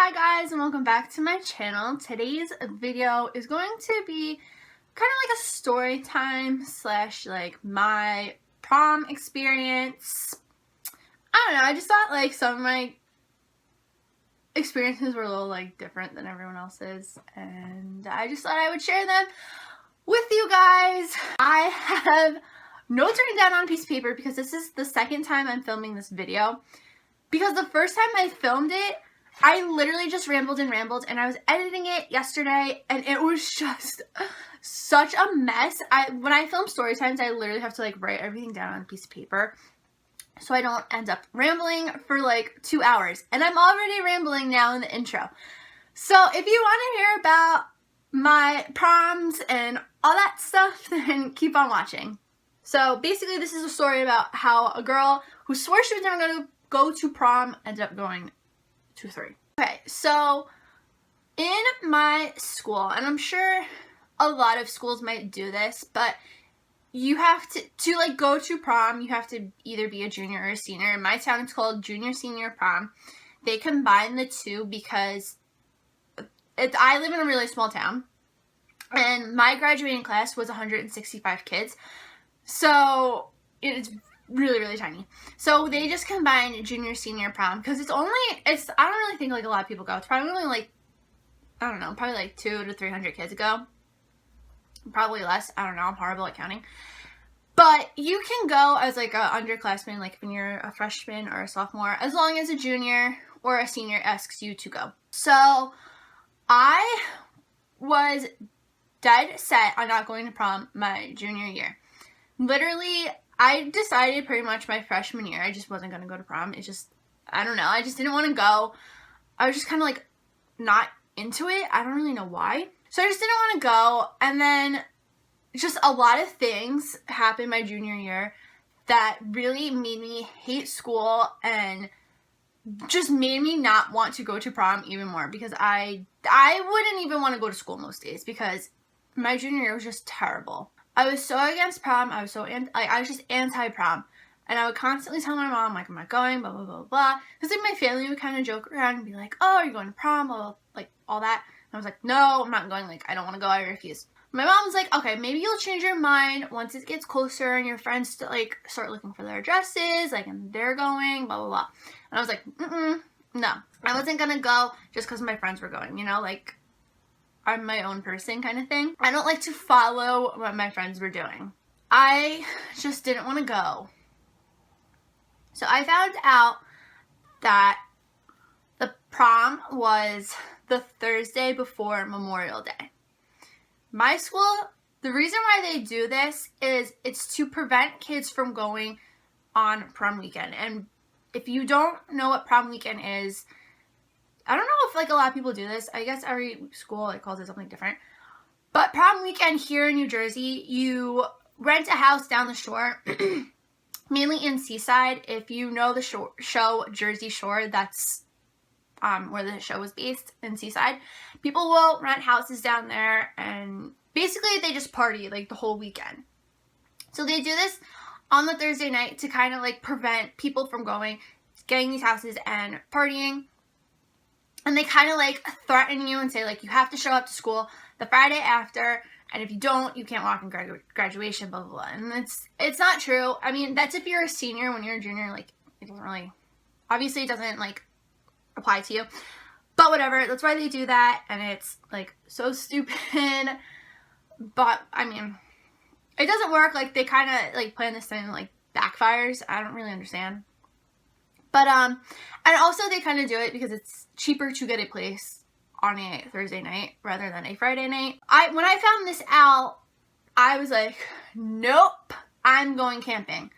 Hi guys, and welcome back to my channel. Today's video is going to be kind of like a story time slash like my prom experience. I don't know, I just thought like some of my experiences were a little like different than everyone else's, and I just thought I would share them with you guys. I have notes written down on a piece of paper because this is the second time I'm filming this video. Because the first time I filmed it, I literally just rambled, and I was editing it yesterday, and it was just such a mess. When I film story times, I literally have to like write everything down on a piece of paper so I don't end up rambling for like 2 hours. And I'm already rambling now in the intro. So if you want to hear about my proms and all that stuff, then keep on watching. So basically this is a story about how a girl who swore she was never going to go to prom ended up going to 3. Okay, so in my school, and I'm sure a lot of schools might do this, but you have to like go to prom, you have to either be a junior or a senior. In my town, it's called junior senior prom. They combine the two because I live in a really small town, and my graduating class was 165 kids, so it's really tiny. So they just combined junior senior prom because I don't really think like a lot of people go. It's probably only like, I don't know, probably like 200 to 300 kids go. Probably less. I don't know. I'm horrible at counting. But you can go as like a underclassman, like when you're a freshman or a sophomore, as long as a junior or a senior asks you to go. So I was dead set on not going to prom my junior year. Literally, I decided pretty much my freshman year I just wasn't going to go to prom. It's just, I don't know, I just didn't want to go. I was just kind of like not into it. I don't really know why. So I just didn't want to go, and then just a lot of things happened my junior year that really made me hate school and just made me not want to go to prom even more, because I wouldn't even want to go to school most days because my junior year was just terrible. I was so against prom. I was just anti-prom. And I would constantly tell my mom, like, I'm not going, blah, blah, blah, blah. Because like my family would kind of joke around and be like, oh, are you going to prom? Blah, blah, like, all that. And I was like, no, I'm not going. Like, I don't want to go. I refuse. My mom was like, okay, maybe you'll change your mind once it gets closer and your friends like start looking for their dresses, like, and they're going, blah, blah, blah. And I was like, no. I wasn't going to go just because my friends were going, you know, like, I'm my own person kind of thing. I don't like to follow what my friends were doing. I just didn't want to go. So I found out that the prom was the Thursday before Memorial Day. My school, the reason why they do this is it's to prevent kids from going on prom weekend. And if you don't know what prom weekend is, I don't know if like a lot of people do this. I guess every school like calls it something different. But prom weekend here in New Jersey, you rent a house down the shore, mainly in Seaside. If you know the show Jersey Shore, that's where the show was based, in Seaside. People will rent houses down there, and basically they just party like the whole weekend. So they do this on the Thursday night to kind of like prevent people from getting these houses and partying. And they kind of like threaten you and say like, you have to show up to school the Friday after, and if you don't, you can't walk in graduation, blah, blah, blah. And it's not true. I mean, that's if you're a senior. When you're a junior, like, it doesn't really, obviously it doesn't like apply to you. But whatever, that's why they do that, and it's like so stupid. But I mean, it doesn't work. Like, they kind of like plan this thing and like backfires. I don't really understand. But, and also they kind of do it because it's cheaper to get a place on a Thursday night rather than a Friday night. When I found this out, I was like, nope, I'm going camping.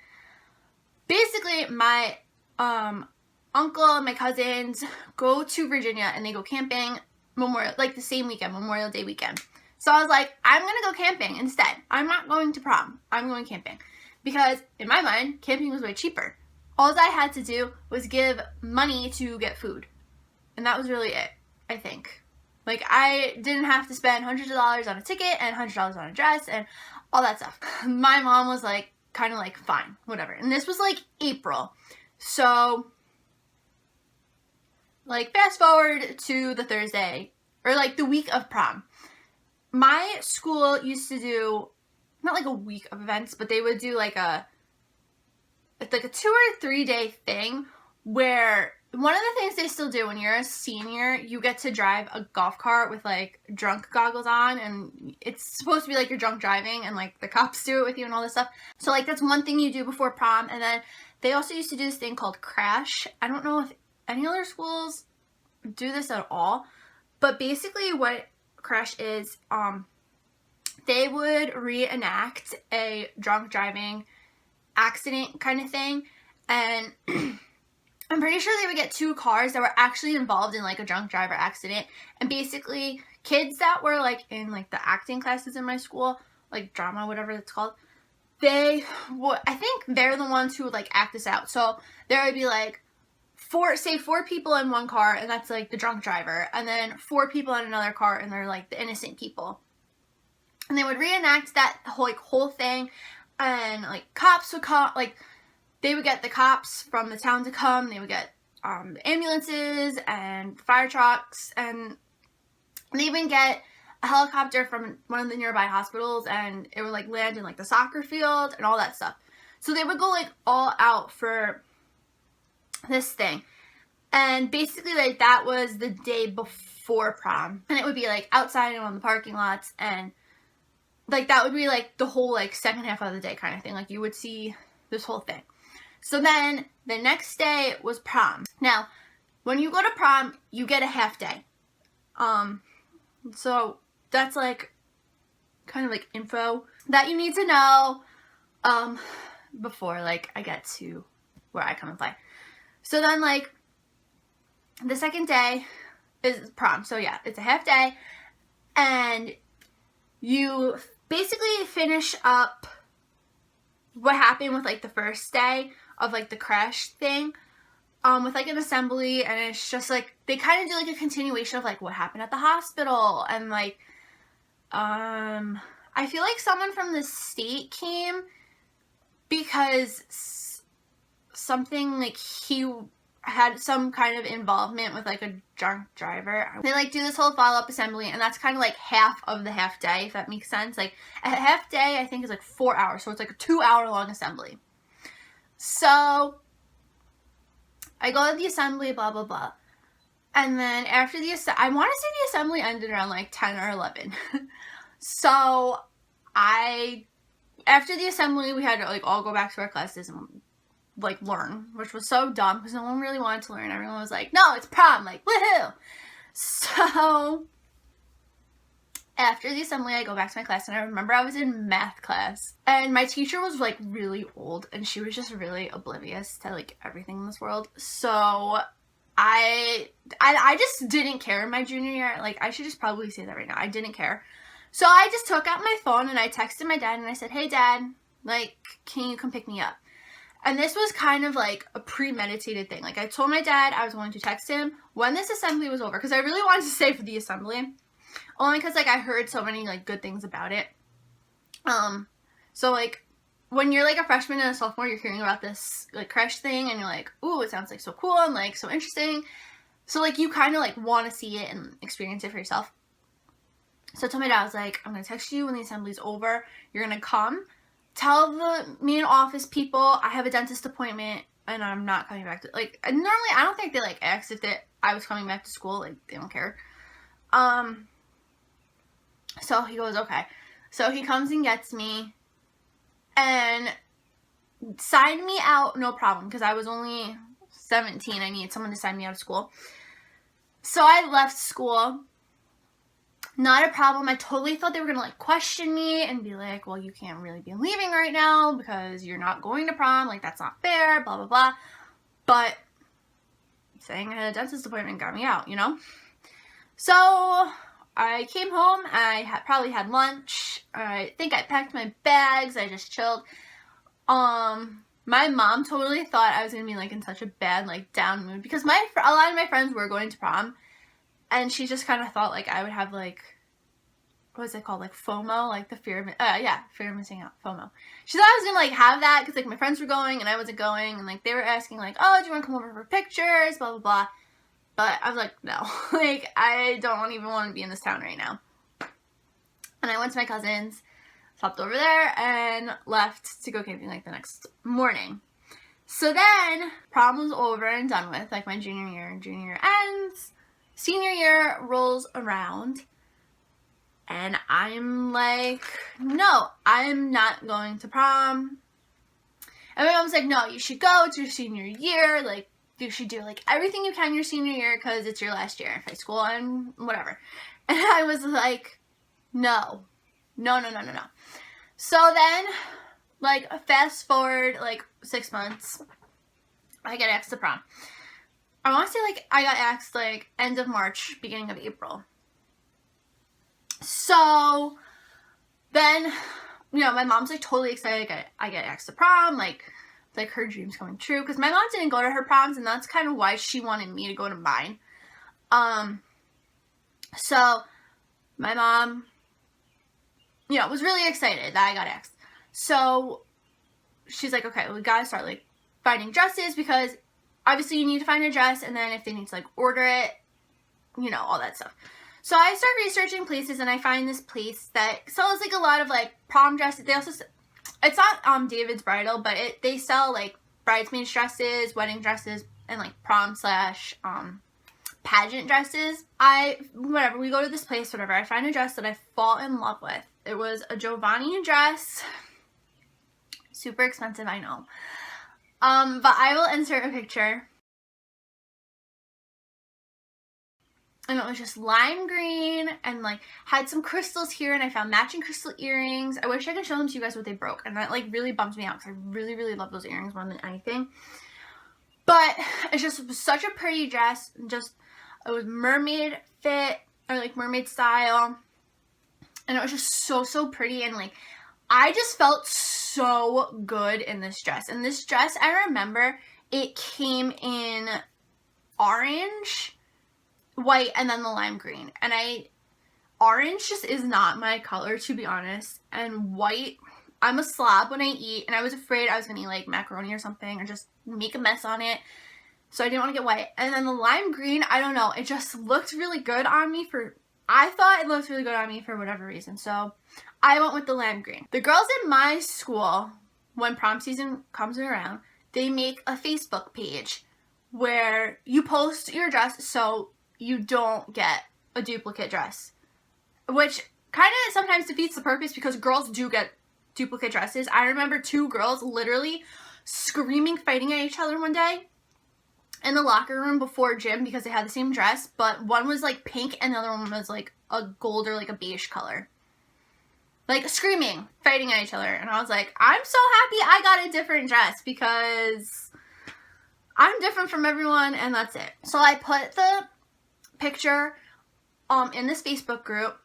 Basically, my, uncle and my cousins go to Virginia and they go camping the same weekend, Memorial Day weekend. So I was like, I'm going to go camping instead. I'm not going to prom. I'm going camping. Because in my mind, camping was way cheaper. All I had to do was give money to get food. And that was really it, I think. Like, I didn't have to spend hundreds of dollars on a ticket and $100 on a dress and all that stuff. My mom was like, kind of like, fine, whatever. And this was like April. So like fast forward to the Thursday, or like the week of prom. My school used to do, not like a week of events, but they would do like a 2 or 3 day thing where one of the things they still do when you're a senior, you get to drive a golf cart with like drunk goggles on, and it's supposed to be like you're drunk driving, and like the cops do it with you and all this stuff. So like that's one thing you do before prom. And then they also used to do this thing called crash. I don't know if any other schools do this at all, but basically what crash is, they would reenact a drunk driving accident kind of thing, and I'm pretty sure they would get 2 cars that were actually involved in like a drunk driver accident, and basically kids that were like in like the acting classes in my school, like drama, whatever it's called, they would, I think they're the ones who would like act this out. So there would be like 4 people in one car, and that's like the drunk driver, and then 4 people in another car, and they're like the innocent people, and they would reenact that whole thing. And like cops would come, like they would get the cops from the town to come. They would get ambulances and fire trucks, and they even get a helicopter from one of the nearby hospitals, and it would like land in like the soccer field and all that stuff. So they would go like all out for this thing, and basically like that was the day before prom, and it would be like outside and on the parking lots, and like that would be like the whole like second half of the day kind of thing. Like you would see this whole thing. So then the next day was prom. Now, when you go to prom, you get a half day. So that's like kind of like info that you need to know before like I get to where I come and play. So then like the second day is prom. So yeah, it's a half day, and you basically finish up what happened with like the first day of like the crash thing with like an assembly, and it's just like they kind of do like a continuation of like what happened at the hospital, and like I feel like someone from the state came because something like he had some kind of involvement with like a drunk driver. They like do this whole follow-up assembly, and that's kind of like half of the half day, if that makes sense. Like a half day I think is like 4 hours, so it's like a 2-hour long assembly. So I go to the assembly, blah blah blah, and then after the I want to say the assembly ended around like 10 or 11. So after the assembly we had to like all go back to our classes and like learn, which was so dumb because no one really wanted to learn. Everyone was like, no, it's prom, like woohoo. So after the assembly I go back to my class, and I remember I was in math class, and my teacher was like really old, and she was just really oblivious to like everything in this world. So I just didn't care in my junior year. Like I should just probably say that right now. I didn't care. So I just took out my phone and I texted my dad and I said, hey dad, like can you come pick me up? And this was kind of like a premeditated thing. Like I told my dad I was going to text him when this assembly was over, because I really wanted to stay for the assembly, only because like I heard so many like good things about it. So like when you're like a freshman and a sophomore, you're hearing about this like crash thing, and you're like, ooh, it sounds like so cool and like so interesting. So like you kind of like want to see it and experience it for yourself. So I told my dad, I was like, I'm gonna text you when the assembly's over. You're gonna come. Tell the main office people I have a dentist appointment and I'm not coming back to, like, normally I don't think they like asked if I was coming back to school. Like they don't care. So he goes, okay. So he comes and gets me and signed me out, no problem, because I was only 17. I needed someone to sign me out of school. So I left school. Not a problem. I totally thought they were going to like question me and be like, well, you can't really be leaving right now because you're not going to prom. Like that's not fair, blah, blah, blah. But saying I had a dentist appointment got me out, you know? So I came home. I probably had lunch. I think I packed my bags. I just chilled. My mom totally thought I was going to be like in such a bad, like down mood because a lot of my friends were going to prom. And she just kind of thought, like, I would have, like, what is it called? Like, FOMO? Like, the fear of, fear of missing out. FOMO. She thought I was going to, like, have that because, like, my friends were going and I wasn't going. And, like, they were asking, like, oh, do you want to come over for pictures? Blah, blah, blah. But I was like, no, like, I don't even want to be in this town right now. And I went to my cousin's, stopped over there, and left to go camping, like, the next morning. So then, prom was over and done with, like, my junior year ends, senior year rolls around, and I'm like, no, I'm not going to prom. And my mom's like, no, you should go, it's your senior year, like, you should do, like, everything you can your senior year, because it's your last year of high school, and whatever. And I was like, no. So then, like, fast forward, like, 6 months, I get asked to prom. I want to say, like, I got asked, like, end of March, beginning of April. So then, you know, my mom's, like, totally excited I get asked to prom, like, her dream's coming true, because my mom didn't go to her proms, and that's kind of why she wanted me to go to mine. So my mom, you know, was really excited that I got asked. So she's like, okay, we gotta start, like, finding dresses, because obviously you need to find a dress, and then if they need to, like, order it, you know, all that stuff. So I start researching places, and I find this place that sells, like, a lot of, like, prom dresses. They also, it's not David's Bridal, but they sell, like, bridesmaid dresses, wedding dresses, and, like, prom / pageant dresses. Whatever, we go to this place, whatever, I find a dress that I fall in love with. It was a Giovanni dress. Super expensive, I know. But I will insert a picture. And it was just lime green and, like, had some crystals here, and I found matching crystal earrings. I wish I could show them to you guys what they broke, and that, like, really bums me out, because I really, really love those earrings more than anything. But it just was such a pretty dress, and just, it was mermaid fit, or, like, mermaid style, and it was just so pretty, and, like, I just felt so good in this dress. And this dress, I remember, it came in orange, white, and then the lime green. And orange just is not my color, to be honest. And white, I'm a slob when I eat, and I was afraid I was going to eat, like, macaroni or something, or just make a mess on it. So I didn't want to get white. And then the lime green, I don't know, it just looked really good on me I thought it looked really good on me for whatever reason. So I went with the lime green. The girls in my school, when prom season comes around, they make a Facebook page where you post your dress so you don't get a duplicate dress, which kind of sometimes defeats the purpose, because girls do get duplicate dresses. I remember 2 girls literally screaming, fighting at each other one day in the locker room before gym because they had the same dress, but one was, like, pink and the other one was, like, a gold or, like, a beige color. Like, screaming, fighting at each other. And I was like, I'm so happy I got a different dress, because I'm different from everyone, and that's it. So I put the picture in this Facebook group,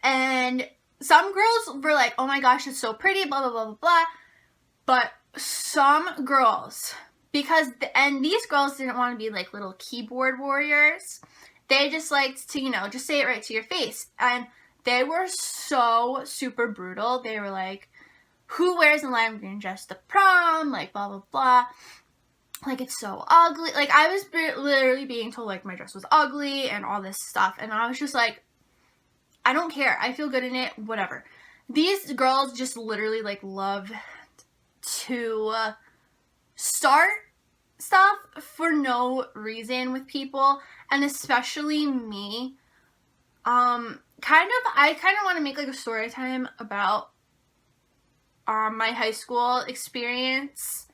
and some girls were like, oh my gosh, it's so pretty, blah, blah, blah, blah, blah. But some girls, and these girls didn't want to be, like, little keyboard warriors. They just liked to, you know, just say it right to your face. And they were so super brutal. They were like, who wears a lime green dress to prom? Like, blah, blah, blah. Like, it's so ugly. Like, I was literally being told, like, my dress was ugly and all this stuff. And I was just like, I don't care. I feel good in it. Whatever. These girls just literally, like, love to start stuff for no reason with people. And especially me. I kind of want to make, like, a story time about my high school experience,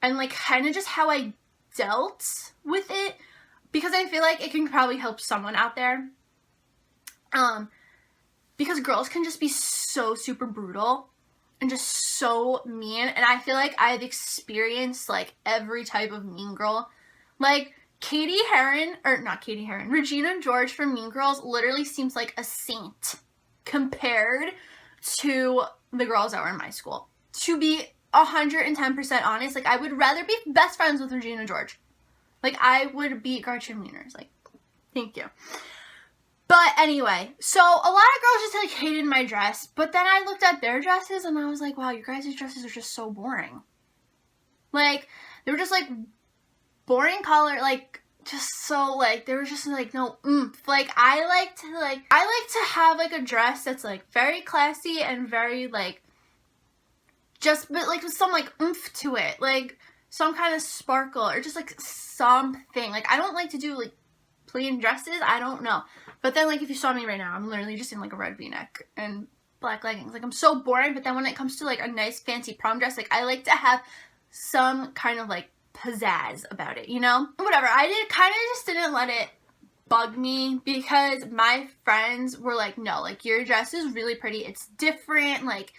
and, like, kind of just how I dealt with it, because I feel like it can probably help someone out there. Because girls can just be so super brutal and just so mean, and I feel like I've experienced, like, every type of mean girl. Like, Regina George from Mean Girls literally seems like a saint compared to the girls that were in my school. To be 110% honest, like, I would rather be best friends with Regina George. Like, I would beat Gretchen Wieners. Like, thank you. But anyway, so a lot of girls just, like, hated my dress, but then I looked at their dresses and I was like, wow, you guys' dresses are just so boring. Like, they were just, like, boring color. Like, just so, like, there was just, like, no oomph. Like, I like to have, like, a dress that's, like, very classy and very, like, just, but, like, with some, like, oomph to it. Like, some kind of sparkle or just, like, something. Like, I don't like to do, like, plain dresses. I don't know. But then, like, if you saw me right now, I'm literally just in, like, a red v-neck and black leggings. Like, I'm so boring. But then when it comes to, like, a nice fancy prom dress, like, I like to have some kind of, like, pizzazz about it, you know? Whatever. I just didn't let it bug me because my friends were like, no, like, your dress is really pretty. It's different. Like,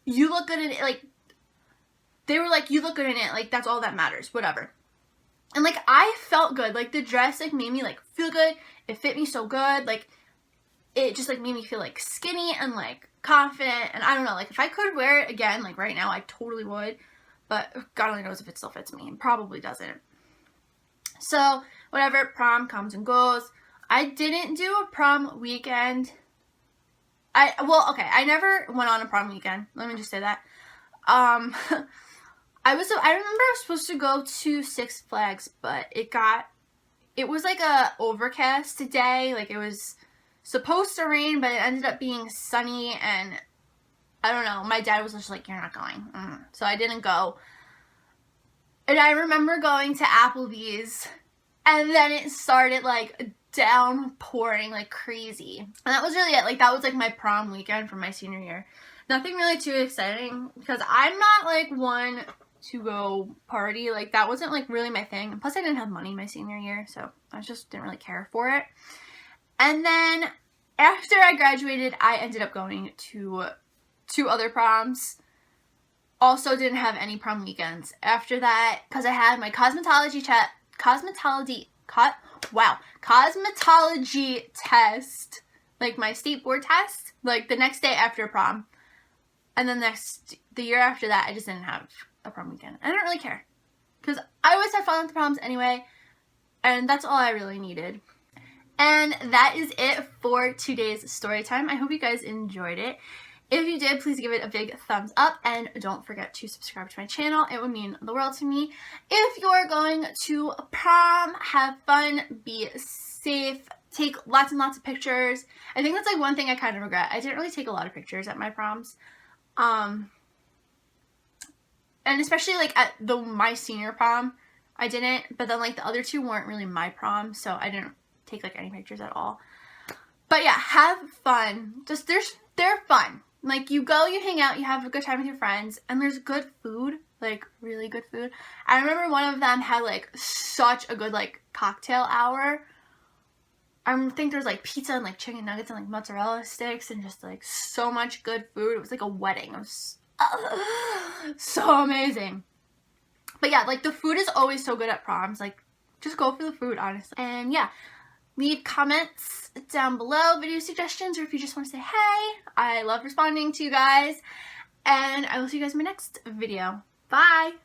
you look good in it. Like, they were like, you look good in it. Like, that's all that matters. Whatever. And, like, I felt good. Like, the dress, like, made me, like, feel good. It fit me so good. Like, it just, like, made me feel, like, skinny and, like, confident. And I don't know. Like, if I could wear it again, like, right now, I totally would. But God only knows if it still fits me. It probably doesn't. So, whatever. Prom comes and goes. I didn't do a prom weekend. I never went on a prom weekend. Let me just say that. I remember I was supposed to go to Six Flags, but it was like a overcast day. Like, it was supposed to rain, but it ended up being sunny, and I don't know. My dad was just like, you're not going. So I didn't go. And I remember going to Applebee's, and then it started, like, downpouring like crazy. And that was really it. Like, that was, like, my prom weekend from my senior year. Nothing really too exciting, because I'm not, like, one to go party. Like, that wasn't, like, really my thing. And plus, I didn't have money my senior year, so I just didn't really care for it. And then after I graduated, I ended up going to 2 other proms. Also didn't have any prom weekends after that because I had my cosmetology test, like my state board test, like the next day after prom. And then the year after that, I just didn't have a prom weekend. I don't really care because I always have fun with the proms anyway, and that's all I really needed. And that is it for today's story time. I hope you guys enjoyed it. If you did, please give it a big thumbs up, and don't forget to subscribe to my channel. It would mean the world to me. If you're going to prom, have fun, be safe, take lots and lots of pictures. I think that's, like, one thing I kind of regret. I didn't really take a lot of pictures at my proms. And especially, like, at my senior prom, I didn't. But then, like, the other 2 weren't really my prom, so I didn't take, like, any pictures at all. But yeah, have fun. Just, they're fun. Like, you go, you hang out, you have a good time with your friends, and there's good food, like, really good food. I remember one of them had, like, such a good, like, cocktail hour. I think there's, like, pizza and, like, chicken nuggets and, like, mozzarella sticks and just, like, so much good food. It was like a wedding. It was so amazing. But yeah, like, the food is always so good at proms. Like, just go for the food, honestly. And yeah. Leave comments down below, video suggestions, or if you just want to say hey. I love responding to you guys. And I will see you guys in my next video. Bye!